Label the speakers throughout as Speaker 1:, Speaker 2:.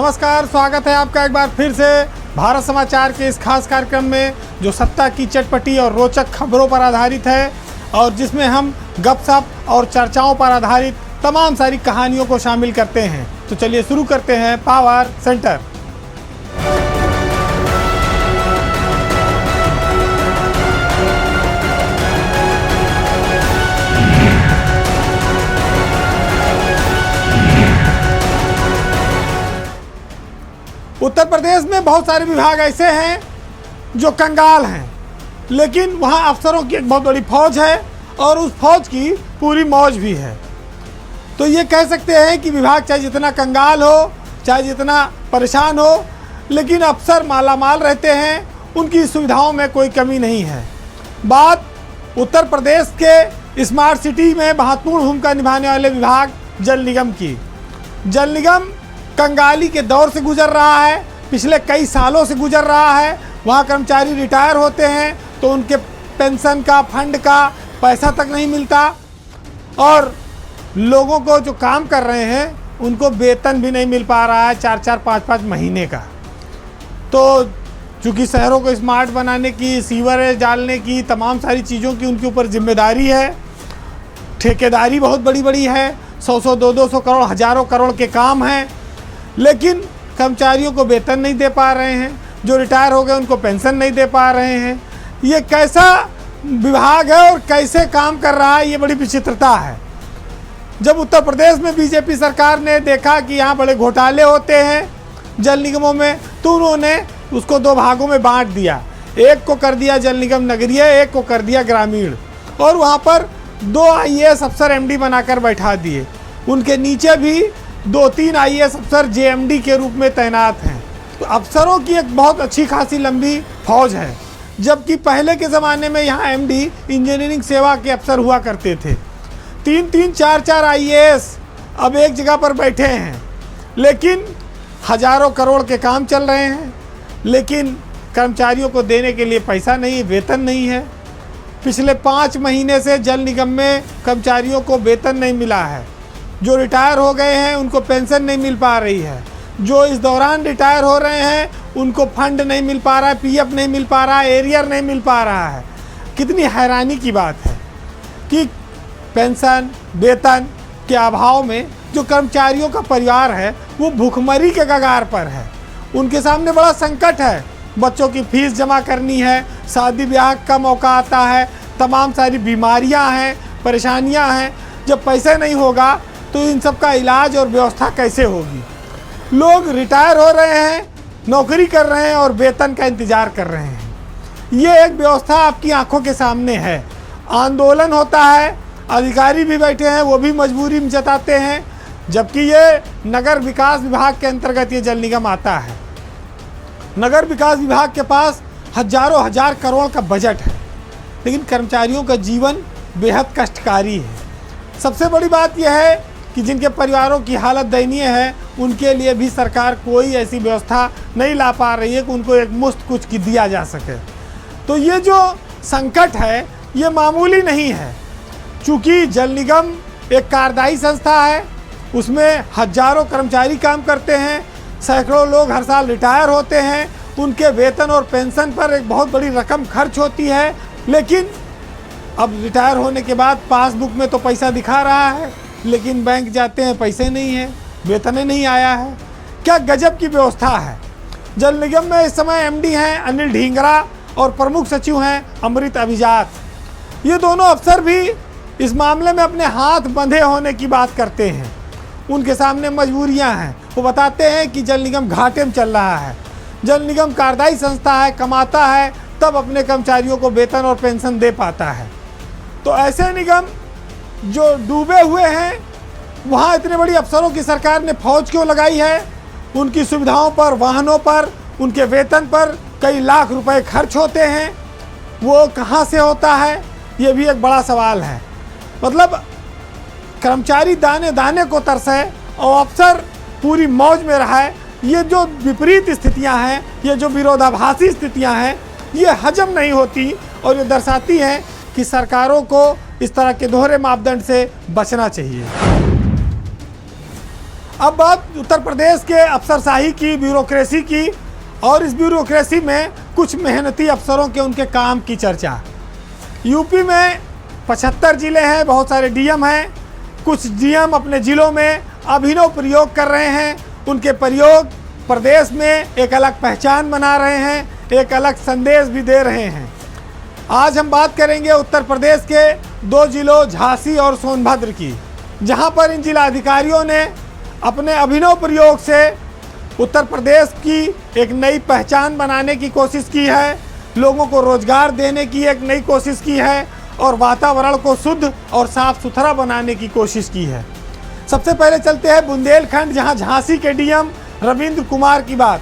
Speaker 1: नमस्कार, स्वागत है आपका एक बार फिर से भारत समाचार के इस खास कार्यक्रम में जो सत्ता की चटपटी और रोचक खबरों पर आधारित है और जिसमें हम गपशप और चर्चाओं पर आधारित तमाम सारी कहानियों को शामिल करते हैं। तो चलिए शुरू करते हैं पावर सेंटर। उत्तर प्रदेश में बहुत सारे विभाग ऐसे हैं जो कंगाल हैं, लेकिन वहाँ अफसरों की एक बहुत बड़ी फौज है और उस फौज की पूरी मौज भी है। तो ये कह सकते हैं कि विभाग चाहे जितना कंगाल हो, चाहे जितना परेशान हो, लेकिन अफसर मालामाल रहते हैं, उनकी सुविधाओं में कोई कमी नहीं है। बात उत्तर प्रदेश के स्मार्ट सिटी में महत्वपूर्ण भूमिका निभाने वाले विभाग जल निगम की। जल निगम कंगाली के दौर से गुजर रहा है, पिछले कई सालों से गुजर रहा है। वहाँ कर्मचारी रिटायर होते हैं तो उनके पेंशन का, फंड का पैसा तक नहीं मिलता और लोगों को जो काम कर रहे हैं उनको वेतन भी नहीं मिल पा रहा है 4-4, 5-5 महीने का। तो चूँकि शहरों को स्मार्ट बनाने की, सीवरेज डालने की, तमाम सारी चीज़ों की उनके ऊपर जिम्मेदारी है। ठेकेदारी बहुत बड़ी बड़ी है, 100-100, 200 करोड़, हज़ारों करोड़ के काम हैं, लेकिन कर्मचारियों को वेतन नहीं दे पा रहे हैं। जो रिटायर हो गए उनको पेंशन नहीं दे पा रहे हैं। ये कैसा विभाग है और कैसे काम कर रहा है, ये बड़ी विचित्रता है। जब उत्तर प्रदेश में बीजेपी सरकार ने देखा कि यहाँ बड़े घोटाले होते हैं जल निगमों में, तो उन्होंने उसको 2 भागों में बांट दिया। एक को कर दिया जल निगम नगरीय, एक को कर दिया ग्रामीण, और वहाँ पर 2 IAS अफसर MD बनाकर बैठा दिए। उनके नीचे भी 2-3 IAS अफसर JMD के रूप में तैनात हैं। तो अफसरों की एक बहुत अच्छी खासी लंबी फौज है, जबकि पहले के ज़माने में यहाँ MD इंजीनियरिंग सेवा के अफसर हुआ करते थे। 3-3, 4-4 IAS अब एक जगह पर बैठे हैं, लेकिन हज़ारों करोड़ के काम चल रहे हैं, लेकिन कर्मचारियों को देने के लिए पैसा नहीं, वेतन नहीं है। पिछले 5 महीने से जल निगम में कर्मचारियों को वेतन नहीं मिला है। जो रिटायर हो गए हैं उनको पेंशन नहीं मिल पा रही है। जो इस दौरान रिटायर हो रहे हैं उनको फंड नहीं मिल पा रहा है, PF नहीं मिल पा रहा है, एरियर नहीं मिल पा रहा है। कितनी हैरानी की बात है कि पेंशन, वेतन के अभाव में जो कर्मचारियों का परिवार है वो भूखमरी के कगार पर है। उनके सामने बड़ा संकट है। बच्चों की फीस जमा करनी है, शादी ब्याह का मौका आता है, तमाम सारी बीमारियां हैं, परेशानियां हैं। जब पैसे नहीं होगा तो इन सब का इलाज और व्यवस्था कैसे होगी। लोग रिटायर हो रहे हैं, नौकरी कर रहे हैं और वेतन का इंतज़ार कर रहे हैं। ये एक व्यवस्था आपकी आंखों के सामने है। आंदोलन होता है, अधिकारी भी बैठे हैं, वो भी मजबूरी में जताते हैं, जबकि ये नगर विकास विभाग के अंतर्गत ये जल निगम आता है। नगर विकास विभाग के पास हज़ारों हज़ार करोड़ का बजट है, लेकिन कर्मचारियों का जीवन बेहद कष्टकारी है। सबसे बड़ी बात यह है कि जिनके परिवारों की हालत दयनीय है, उनके लिए भी सरकार कोई ऐसी व्यवस्था नहीं ला पा रही है कि उनको एक मुश्त कुछ की दिया जा सके। तो ये जो संकट है ये मामूली नहीं है। चूँकि जल निगम एक कार्यदायी संस्था है, उसमें हज़ारों कर्मचारी काम करते हैं, सैकड़ों लोग हर साल रिटायर होते हैं, उनके वेतन और पेंशन पर एक बहुत बड़ी रकम खर्च होती है। लेकिन अब रिटायर होने के बाद पासबुक में तो पैसा दिखा रहा है, लेकिन बैंक जाते हैं पैसे नहीं है, वेतन नहीं आया है। क्या गजब की व्यवस्था है। जल निगम में इस समय MD हैं अनिल ढींगरा और प्रमुख सचिव हैं अमृत अभिजात। ये दोनों अफसर भी इस मामले में अपने हाथ बंधे होने की बात करते हैं। उनके सामने मजबूरियां हैं। वो बताते हैं कि जल निगम घाटे में चल रहा है। जल निगम कार्यदायी संस्था है, कमाता है तब अपने कर्मचारियों को वेतन और पेंशन दे पाता है। तो ऐसे निगम जो डूबे हुए हैं, वहाँ इतने बड़ी अफसरों की सरकार ने फौज क्यों लगाई है? उनकी सुविधाओं पर, वाहनों पर, उनके वेतन पर कई लाख रुपए खर्च होते हैं। वो कहाँ से होता है, ये भी एक बड़ा सवाल है। मतलब कर्मचारी दाने दाने को तरसे और अफसर पूरी मौज में रहा है। ये जो विपरीत स्थितियां हैं, ये जो विरोधाभासी स्थितियां हैं, ये हजम नहीं होती और ये दर्शाती हैं कि सरकारों को इस तरह के दोहरे मापदंड से बचना चाहिए। अब बात उत्तर प्रदेश के अफसरशाही की, ब्यूरोक्रेसी की, और इस ब्यूरोक्रेसी में कुछ मेहनती अफसरों के उनके काम की चर्चा। यूपी में 75 ज़िले हैं, बहुत सारे डीएम हैं। कुछ डीएम अपने ज़िलों में अभिनव प्रयोग कर रहे हैं। उनके प्रयोग प्रदेश में एक अलग पहचान बना रहे हैं, एक अलग संदेश भी दे रहे हैं। आज हम बात करेंगे उत्तर प्रदेश के 2 ज़िलों झांसी और सोनभद्र की, जहां पर इन जिलाधिकारियों ने अपने अभिनव प्रयोग से उत्तर प्रदेश की एक नई पहचान बनाने की कोशिश की है, लोगों को रोजगार देने की एक नई कोशिश की है और वातावरण को शुद्ध और साफ सुथरा बनाने की कोशिश की है। सबसे पहले चलते हैं बुंदेलखंड, जहां झांसी के डीएम रविंद्र कुमार की बात।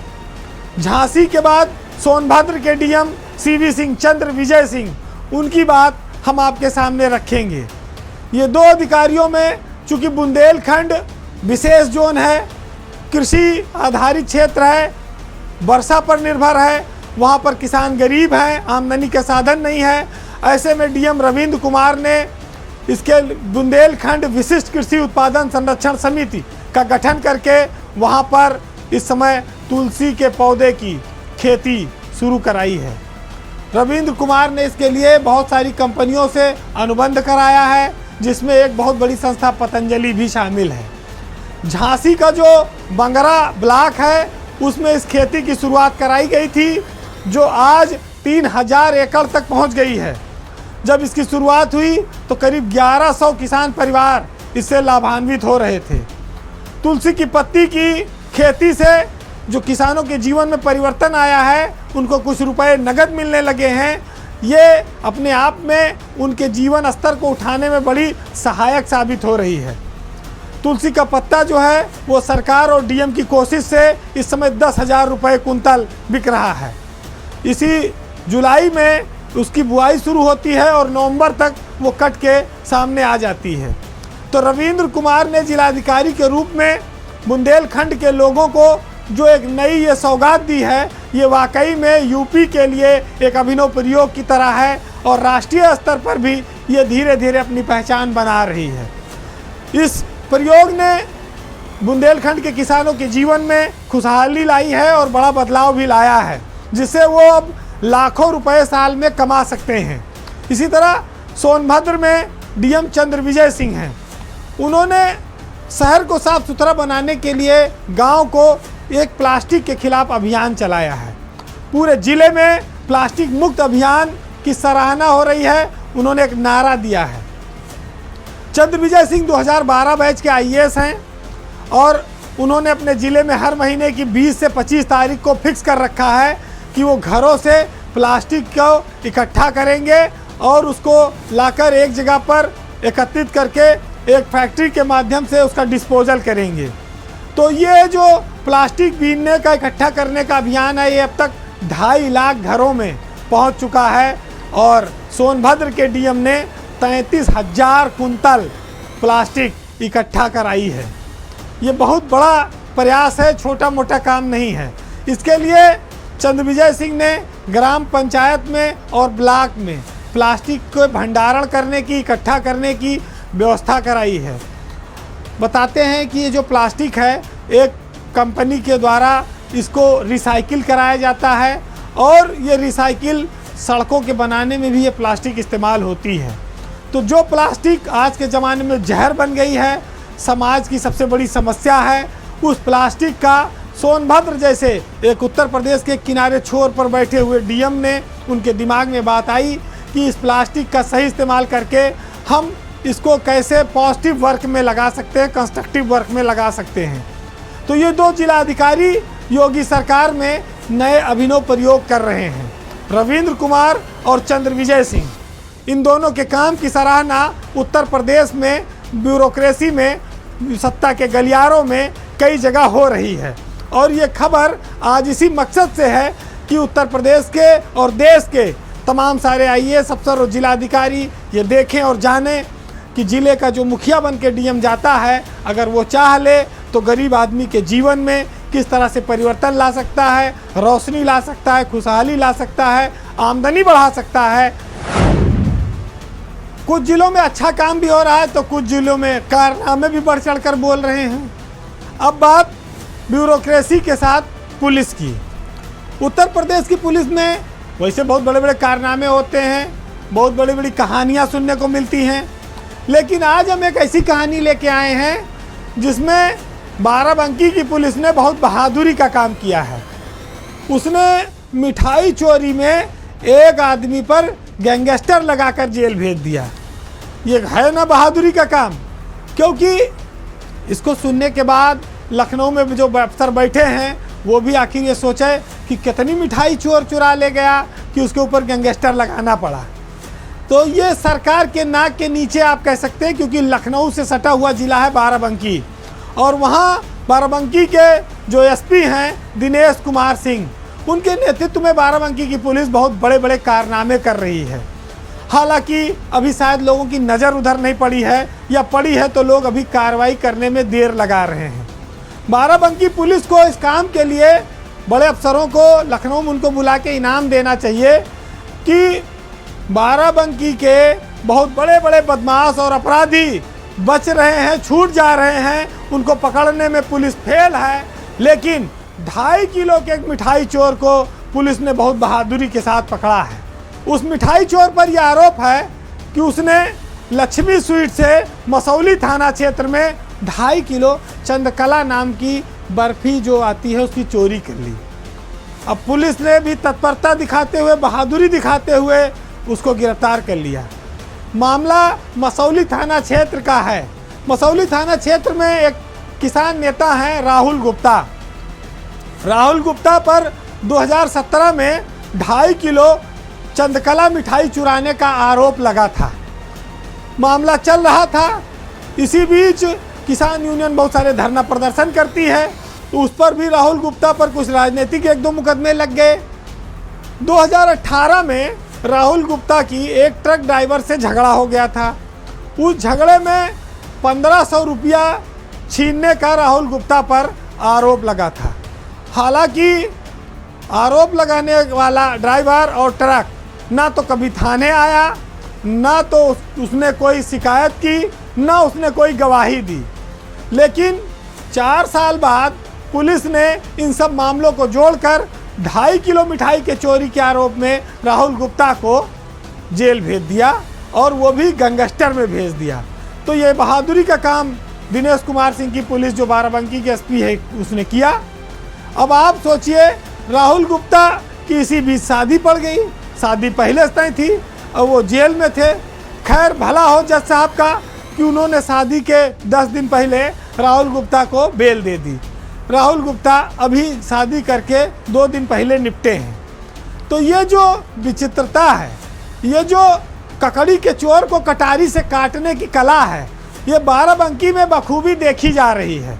Speaker 1: झांसी के बाद सोनभद्र के डीएम सीवी सिंह, चंद्र विजय सिंह, उनकी बात हम आपके सामने रखेंगे। ये 2 अधिकारियों में, चूँकि बुंदेलखंड विशेष जोन है, कृषि आधारित क्षेत्र है, वर्षा पर निर्भर है, वहाँ पर किसान गरीब हैं, आमदनी के साधन नहीं है। ऐसे में डीएम रविंद्र कुमार ने इसके बुंदेलखंड विशिष्ट कृषि उत्पादन संरक्षण समिति का गठन करके वहाँ पर इस समय तुलसी के पौधे की खेती शुरू कराई है। रविंद्र कुमार ने इसके लिए बहुत सारी कंपनियों से अनुबंध कराया है, जिसमें एक बहुत बड़ी संस्था पतंजलि भी शामिल है। झांसी का जो बंगरा ब्लॉक है, उसमें इस खेती की शुरुआत कराई गई थी, जो आज 3000 एकड़ तक पहुंच गई है। जब इसकी शुरुआत हुई तो करीब 1100 किसान परिवार इससे लाभान्वित हो रहे थे। तुलसी की पत्ती की खेती से जो किसानों के जीवन में परिवर्तन आया है, उनको कुछ रुपए नगद मिलने लगे हैं। ये अपने आप में उनके जीवन स्तर को उठाने में बड़ी सहायक साबित हो रही है। तुलसी का पत्ता जो है वो सरकार और डीएम की कोशिश से इस समय 10,000 रुपये कुंतल बिक रहा है। इसी जुलाई में उसकी बुआई शुरू होती है और नवंबर तक वो कट के सामने आ जाती है। तो रविंद्र कुमार ने जिलाधिकारी के रूप में बुंदेलखंड के लोगों को जो एक नई ये सौगात दी है, ये वाकई में यूपी के लिए एक अभिनव प्रयोग की तरह है और राष्ट्रीय स्तर पर भी ये धीरे धीरे अपनी पहचान बना रही है। इस प्रयोग ने बुंदेलखंड के किसानों के जीवन में खुशहाली लाई है और बड़ा बदलाव भी लाया है, जिससे वो अब लाखों रुपए साल में कमा सकते हैं। इसी तरह सोनभद्र में डीएम चंद्र विजय सिंह हैं। उन्होंने शहर को साफ सुथरा बनाने के लिए गांव को एक प्लास्टिक के खिलाफ अभियान चलाया है। पूरे ज़िले में प्लास्टिक मुक्त अभियान की सराहना हो रही है। उन्होंने एक नारा दिया है। चंद्र विजय सिंह 2012 बैच के आईएएस हैं और उन्होंने अपने ज़िले में हर महीने की 20 से 25 तारीख को फिक्स कर रखा है कि वो घरों से प्लास्टिक को इकट्ठा करेंगे और उसको लाकर एक जगह पर एकत्रित करके एक फैक्ट्री के माध्यम से उसका डिस्पोजल करेंगे। तो ये जो प्लास्टिक बीनने का, इकट्ठा करने का अभियान है, ये अब तक 2.5 लाख घरों में पहुंच चुका है और सोनभद्र के डीएम ने 33,000 कुंतल प्लास्टिक इकट्ठा कराई है। ये बहुत बड़ा प्रयास है, छोटा मोटा काम नहीं है। इसके लिए चंद्र विजय सिंह ने ग्राम पंचायत में और ब्लॉक में प्लास्टिक को भंडारण करने की, इकट्ठा करने की व्यवस्था कराई है। बताते हैं कि ये जो प्लास्टिक है, एक कंपनी के द्वारा इसको रिसाइकिल कराया जाता है और ये रिसाइकिल सड़कों के बनाने में भी ये प्लास्टिक इस्तेमाल होती है। तो जो प्लास्टिक आज के ज़माने में जहर बन गई है, समाज की सबसे बड़ी समस्या है, उस प्लास्टिक का सोनभद्र जैसे एक उत्तर प्रदेश के किनारे छोर पर बैठे हुए डीएम ने, उनके दिमाग में बात आई कि इस प्लास्टिक का सही इस्तेमाल करके हम इसको कैसे पॉजिटिव वर्क में लगा सकते हैं, कंस्ट्रक्टिव वर्क में लगा सकते हैं। तो ये 2 जिलाधिकारी योगी सरकार में नए अभिनव प्रयोग कर रहे हैं, रविंद्र कुमार और चंद्र विजय सिंह। इन दोनों के काम की सराहना उत्तर प्रदेश में ब्यूरोक्रेसी में, सत्ता के गलियारों में कई जगह हो रही है। और ये खबर आज इसी मकसद से है कि उत्तर प्रदेश के और देश के तमाम सारे आईएएस अफसर और जिलाधिकारी ये देखें और जानें कि ज़िले का जो मुखिया बन के डीएम जाता है, अगर वो चाह ले तो गरीब आदमी के जीवन में किस तरह से परिवर्तन ला सकता है, रोशनी ला सकता है, खुशहाली ला सकता है, आमदनी बढ़ा सकता है। कुछ ज़िलों में अच्छा काम भी हो रहा है तो कुछ ज़िलों में कारनामे भी बढ़ चढ़ कर बोल रहे हैं। अब बात ब्यूरोक्रेसी के साथ पुलिस की। उत्तर प्रदेश की पुलिस में वैसे बहुत बड़े बड़े कारनामे होते हैं, बहुत बड़ी बड़ी कहानियाँ सुनने को मिलती हैं, लेकिन आज हम एक ऐसी कहानी लेके आए हैं जिसमें बाराबंकी की पुलिस ने बहुत बहादुरी का काम किया है। उसने मिठाई चोरी में एक आदमी पर गैंगस्टर लगाकर जेल भेज दिया। ये है ना बहादुरी का काम? क्योंकि इसको सुनने के बाद लखनऊ में जो अफसर बैठे हैं वो भी आखिर ये सोचे कि कितनी मिठाई चोर चुरा ले गया कि उसके ऊपर गैंगस्टर लगाना पड़ा। तो ये सरकार के नाक के नीचे आप कह सकते हैं, क्योंकि लखनऊ से सटा हुआ ज़िला है बाराबंकी, और वहाँ बाराबंकी के जो एसपी हैं दिनेश कुमार सिंह, उनके नेतृत्व में बाराबंकी की पुलिस बहुत बड़े बड़े कारनामे कर रही है। हालांकि अभी शायद लोगों की नज़र उधर नहीं पड़ी है, या पड़ी है तो लोग अभी कार्रवाई करने में देर लगा रहे हैं। बाराबंकी पुलिस को इस काम के लिए बड़े अफसरों को लखनऊ में उनको बुला के इनाम देना चाहिए कि बाराबंकी के बहुत बड़े बड़े बदमाश और अपराधी बच रहे हैं, छूट जा रहे हैं, उनको पकड़ने में पुलिस फेल है। लेकिन 2.5 किलो के एक मिठाई चोर को पुलिस ने बहुत बहादुरी के साथ पकड़ा है। उस मिठाई चोर पर यह आरोप है कि उसने लक्ष्मी स्वीट से मसौली थाना क्षेत्र में 2.5 किलो चंद्रकला नाम की बर्फ़ी जो आती है उसकी चोरी कर ली। अब पुलिस ने भी तत्परता दिखाते हुए, बहादुरी दिखाते हुए उसको गिरफ्तार कर लिया। मामला मसौली थाना क्षेत्र का है। मसौली थाना क्षेत्र में एक किसान नेता हैं राहुल गुप्ता। राहुल गुप्ता पर 2017 में 2.5 किलो चंद्रकला मिठाई चुराने का आरोप लगा था। मामला चल रहा था। इसी बीच किसान यूनियन बहुत सारे धरना प्रदर्शन करती है, तो उस पर भी राहुल गुप्ता पर कुछ राजनीतिक 1-2 मुकदमे लग गए। 2018 में राहुल गुप्ता की एक ट्रक ड्राइवर से झगड़ा हो गया था। उस झगड़े में 1500 रुपया छीनने का राहुल गुप्ता पर आरोप लगा था। हालांकि आरोप लगाने वाला ड्राइवर और ट्रक ना तो कभी थाने आया, ना तो उसने कोई शिकायत की, ना उसने कोई गवाही दी। लेकिन 4 साल बाद पुलिस ने इन सब मामलों को जोड़कर 2.5 किलो मिठाई के चोरी के आरोप में राहुल गुप्ता को जेल भेज दिया, और वो भी गैंगस्टर में भेज दिया। तो ये बहादुरी का काम दिनेश कुमार सिंह की पुलिस, जो बाराबंकी के एसपी है, उसने किया। अब आप सोचिए, राहुल गुप्ता की इसी बीच शादी पड़ गई। शादी पहले से थी और वो जेल में थे। खैर, भला हो जज साहब का कि उन्होंने शादी के 10 दिन पहले राहुल गुप्ता को बेल दे दी। राहुल गुप्ता अभी शादी करके 2 दिन पहले निपटे हैं। तो ये जो विचित्रता है, ये जो ककड़ी के चोर को कटारी से काटने की कला है, ये बाराबंकी में बखूबी देखी जा रही है।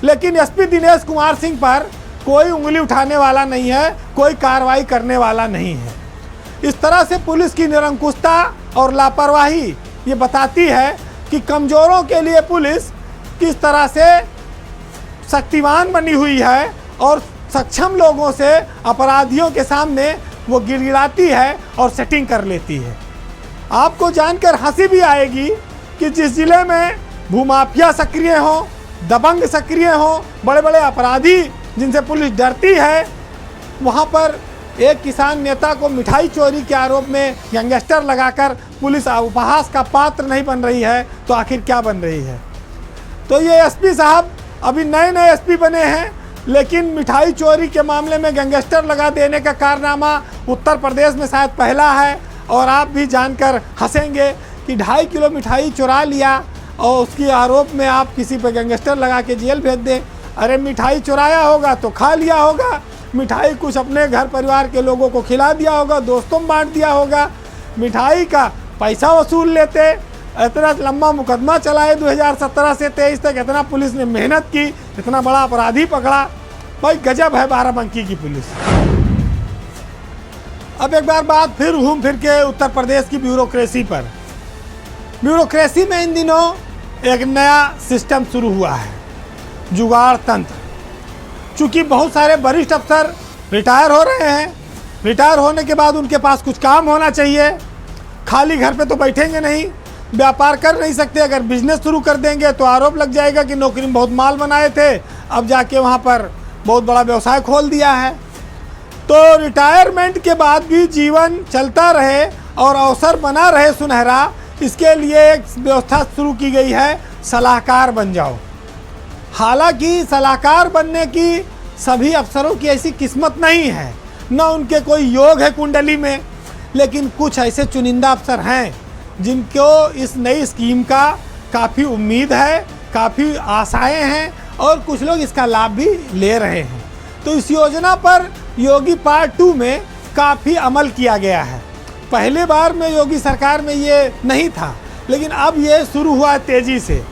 Speaker 1: लेकिन एसपी दिनेश कुमार सिंह पर कोई उंगली उठाने वाला नहीं है, कोई कार्रवाई करने वाला नहीं है। इस तरह से पुलिस की निरंकुशता और लापरवाही ये बताती है कि कमज़ोरों के लिए पुलिस किस तरह से शक्तिवान बनी हुई है, और सक्षम लोगों से अपराधियों के सामने वो गिड़गिड़ाती है और सेटिंग कर लेती है। आपको जानकर हंसी भी आएगी कि जिस ज़िले में भूमाफिया सक्रिय हों, दबंग सक्रिय हों, बड़े बड़े अपराधी जिनसे पुलिस डरती है, वहाँ पर एक किसान नेता को मिठाई चोरी के आरोप में गैंगस्टर लगाकर पुलिस उपहास का पात्र नहीं बन रही है, तो आखिर क्या बन रही है? तो ये एसपी साहब अभी नए नए एसपी बने हैं, लेकिन मिठाई चोरी के मामले में गैंगस्टर लगा देने का कारनामा उत्तर प्रदेश में शायद पहला है। और आप भी जानकर हंसेंगे कि 2.5 किलो मिठाई चुरा लिया और उसके आरोप में आप किसी पर गैंगस्टर लगा के जेल भेज दें। अरे मिठाई चुराया होगा तो खा लिया होगा, मिठाई कुछ अपने घर परिवार के लोगों को खिला दिया होगा, दोस्तों में बांट दिया होगा, मिठाई का पैसा वसूल लेते। इतना लंबा मुकदमा चलाए 2017 से 23 तक, इतना पुलिस ने मेहनत की, इतना बड़ा अपराधी पकड़ा। भाई गजब है बाराबंकी की पुलिस। अब एक बार बात फिर घूम फिर के उत्तर प्रदेश की ब्यूरोक्रेसी पर। ब्यूरोक्रेसी में इन दिनों एक नया सिस्टम शुरू हुआ है, जुगाड़ तंत्र। चूँकि बहुत सारे वरिष्ठ अफसर रिटायर हो रहे हैं, रिटायर होने के बाद उनके पास कुछ काम होना चाहिए। खाली घर पे तो बैठेंगे नहीं, व्यापार कर नहीं सकते। अगर बिजनेस शुरू कर देंगे तो आरोप लग जाएगा कि नौकरी में बहुत माल बनाए थे, अब जाके वहाँ पर बहुत बड़ा व्यवसाय खोल दिया है। तो रिटायरमेंट के बाद भी जीवन चलता रहे और अवसर बना रहे सुनहरा, इसके लिए एक व्यवस्था शुरू की गई है, सलाहकार बन जाओ। हालांकि सलाहकार बनने की सभी अफसरों की ऐसी किस्मत नहीं है, न उनके कोई योग है कुंडली में, लेकिन कुछ ऐसे चुनिंदा अफसर हैं जिनको इस नई स्कीम का काफ़ी उम्मीद है, काफ़ी आशाएं हैं और कुछ लोग इसका लाभ भी ले रहे हैं। तो इस योजना पर योगी पार्ट 2 में काफ़ी अमल किया गया है। पहले बार में योगी सरकार में ये नहीं था, लेकिन अब ये शुरू हुआ तेज़ी से।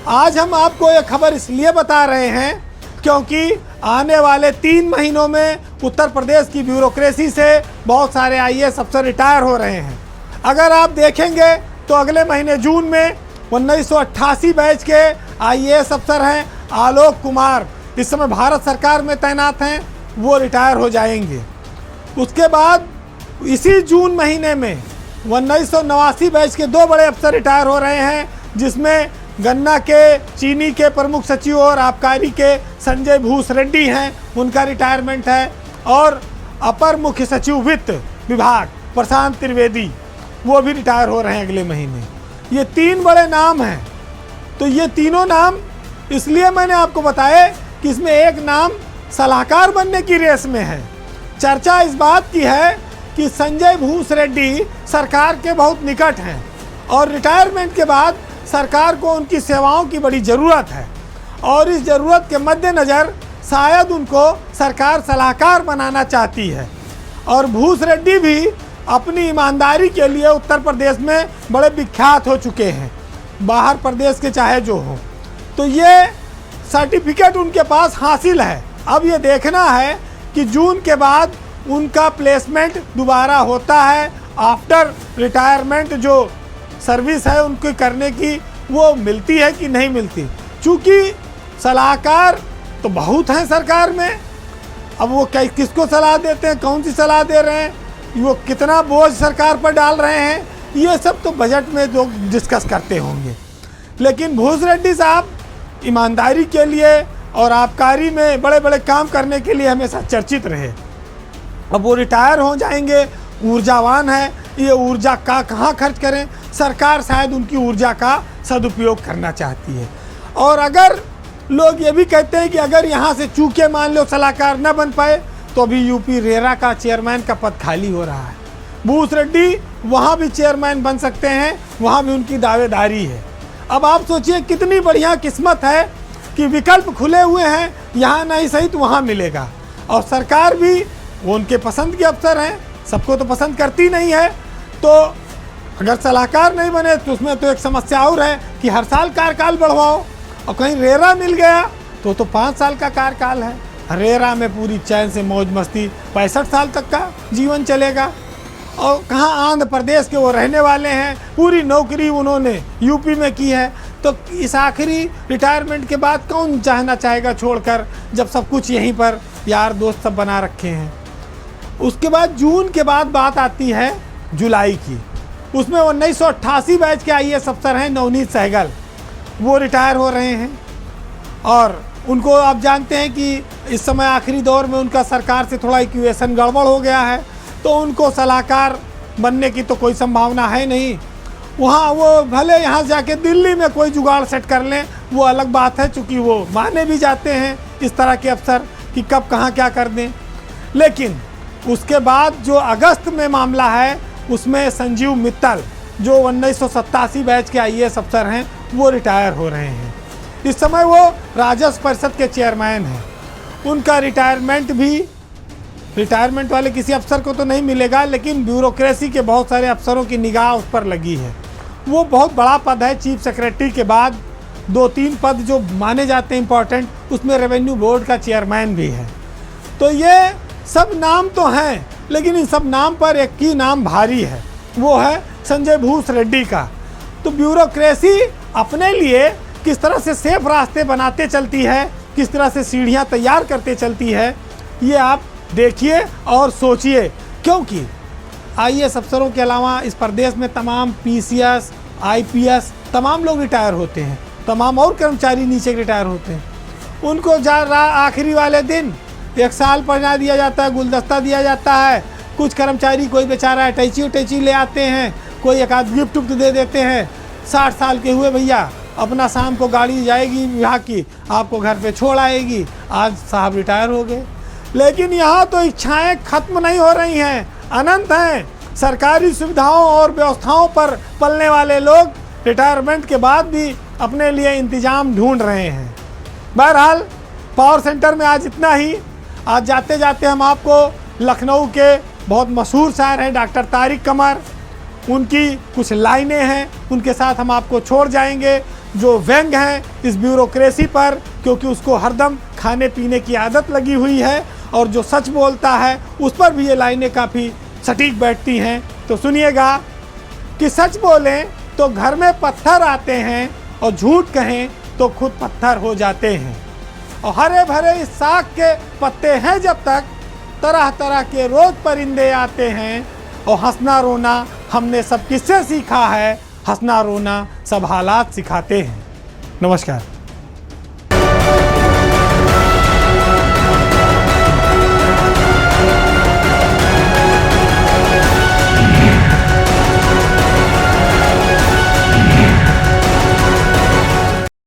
Speaker 1: आज हम आपको ये खबर इसलिए बता रहे हैं क्योंकि आने वाले 3 महीनों में उत्तर प्रदेश की ब्यूरोक्रेसी से बहुत सारे आईएएस अफसर रिटायर हो रहे हैं। अगर आप देखेंगे तो अगले महीने जून में 1988 बैच के आईएएस अफसर हैं आलोक कुमार, इस समय भारत सरकार में तैनात हैं, वो रिटायर हो जाएंगे। उसके बाद इसी जून महीने में 1989 बैच के 2 बड़े अफसर रिटायर हो रहे हैं, जिसमें गन्ना के चीनी के प्रमुख सचिव और आबकारी के संजय भूस रेड्डी हैं, उनका रिटायरमेंट है, और अपर मुख्य सचिव वित्त विभाग प्रशांत त्रिवेदी, वो भी रिटायर हो रहे हैं अगले महीने। ये 3 बड़े नाम हैं। तो ये तीनों नाम इसलिए मैंने आपको बताया कि इसमें एक नाम सलाहकार बनने की रेस में है। चर्चा इस बात की है कि संजय भूस रेड्डी सरकार के बहुत निकट हैं और रिटायरमेंट के बाद सरकार को उनकी सेवाओं की बड़ी ज़रूरत है, और इस ज़रूरत के मद्देनज़र शायद उनको सरकार सलाहकार बनाना चाहती है। और भूस रेड्डी भी अपनी ईमानदारी के लिए उत्तर प्रदेश में बड़े विख्यात हो चुके हैं, बाहर प्रदेश के चाहे जो हो। तो ये सर्टिफिकेट उनके पास हासिल है। अब ये देखना है कि जून के बाद उनका प्लेसमेंट दोबारा होता है, आफ्टर रिटायरमेंट जो सर्विस है उनकी करने की वो मिलती है कि नहीं मिलती। चूँकि सलाहकार तो बहुत हैं सरकार में, अब वो किसको सलाह देते हैं, कौन सी सलाह दे रहे हैं, वो कितना बोझ सरकार पर डाल रहे हैं, ये सब तो बजट में लोग डिस्कस करते होंगे। लेकिन भूस रेड्डी साहब ईमानदारी के लिए और आबकारी में बड़े बड़े काम करने के लिए हमेशा चर्चित रहे। अब वो रिटायर हो जाएंगे, ऊर्जावान है, ये ऊर्जा का कहाँ खर्च करें, सरकार शायद उनकी ऊर्जा का सदुपयोग करना चाहती है। और अगर लोग ये भी कहते हैं कि अगर यहाँ से चूके मान लो सलाहकार न बन पाए तो अभी यूपी रेरा का चेयरमैन का पद खाली हो रहा है, भूस रेड्डी वहाँ भी चेयरमैन बन सकते हैं, वहाँ भी उनकी दावेदारी है। अब आप सोचिए कितनी बढ़िया किस्मत है कि विकल्प खुले हुए हैं, यहाँ नहीं सही तो वहाँ मिलेगा। और सरकार भी वो उनके पसंद के अफसर हैं, सबको तो पसंद करती नहीं है। तो अगर सलाहकार नहीं बने तो उसमें तो एक समस्या और है कि हर साल कार्यकाल बढ़वाओ, और कहीं रेरा मिल गया तो 5 साल का कार्यकाल है, रेरा में पूरी चैन से मौज मस्ती 65 साल तक का जीवन चलेगा। और कहाँ आंध्र प्रदेश के वो रहने वाले हैं, पूरी नौकरी उन्होंने यूपी में की है, तो इस आखिरी रिटायरमेंट के बाद कौन चाहना चाहेगा छोड़कर, जब सब कुछ यहीं पर यार दोस्त सब बना रखे हैं। उसके बाद जून के बाद बात आती है जुलाई की, उसमें 1988 बैच के आईएएस अफसर हैं नवनीत सहगल, वो रिटायर हो रहे हैं। और उनको आप जानते हैं कि इस समय आखिरी दौर में उनका सरकार से थोड़ा इक्वेशन गड़बड़ हो गया है, तो उनको सलाहकार बनने की तो कोई संभावना है नहीं। वहाँ वो भले यहाँ जाके दिल्ली में कोई जुगाड़ सेट कर लें, वो अलग बात है, चूँकि वो माने भी जाते हैं इस तरह के अफसर कि कब कहाँ क्या कर दें। लेकिन उसके बाद जो अगस्त में मामला है उसमें संजीव मित्तल जो 1987 बैच के आईएएस अफसर हैं वो रिटायर हो रहे हैं। इस समय वो राजस्व परिषद के चेयरमैन हैं। उनका रिटायरमेंट वाले किसी अफसर को तो नहीं मिलेगा, लेकिन ब्यूरोक्रेसी के बहुत सारे अफसरों की निगाह उस पर लगी है। वो बहुत बड़ा पद है, चीफ सेक्रेटरी के बाद 2-3 पद जो माने जाते हैं इम्पोर्टेंट, उसमें रेवेन्यू बोर्ड का चेयरमैन भी है। तो ये सब नाम तो हैं, लेकिन इन सब नाम पर एक ही नाम भारी है, वो है संजय भूस रेड्डी का। तो ब्यूरोक्रेसी अपने लिए किस तरह से सेफ रास्ते बनाते चलती है, किस तरह से सीढ़ियाँ तैयार करते चलती है, ये आप देखिए और सोचिए। क्योंकि आईएएस अफसरों के अलावा इस प्रदेश में तमाम पीसीएस, आईपीएस तमाम लोग रिटायर होते हैं, तमाम और कर्मचारी नीचे रिटायर होते हैं। उनको आखिरी वाले दिन 1 साल पहना दिया जाता है, गुलदस्ता दिया जाता है। कुछ कर्मचारी कोई बेचारा अटैची ले आते हैं, कोई एक आध गिफ्ट उफ्ट दे देते हैं। 60 साल के हुए भैया, अपना शाम को गाड़ी जाएगी विभाग की, आपको घर पे छोड़ आएगी। आज साहब रिटायर हो गए। लेकिन यहाँ तो इच्छाएं खत्म नहीं हो रही हैं, अनंत हैं। सरकारी सुविधाओं और व्यवस्थाओं पर पलने वाले लोग रिटायरमेंट के बाद भी अपने लिए इंतजाम ढूंढ रहे हैं। बहरहाल पावर सेंटर में आज इतना ही। आज जाते जाते हम आपको लखनऊ के बहुत मशहूर शायर हैं डॉक्टर तारिक कमर, उनकी कुछ लाइनें हैं, उनके साथ हम आपको छोड़ जाएंगे, जो व्यंग हैं इस ब्यूरोक्रेसी पर, क्योंकि उसको हरदम खाने पीने की आदत लगी हुई है और जो सच बोलता है उस पर भी ये लाइनें काफ़ी सटीक बैठती हैं। तो सुनिएगा कि सच बोलें तो घर में पत्थर आते हैं और झूठ कहें तो खुद पत्थर हो जाते हैं। और हरे भरे इस साग के पत्ते हैं जब तक, तरह तरह के रोज परिंदे आते हैं। और हंसना रोना हमने सब किससे सीखा है, हंसना रोना सब हालात सिखाते हैं। नमस्कार।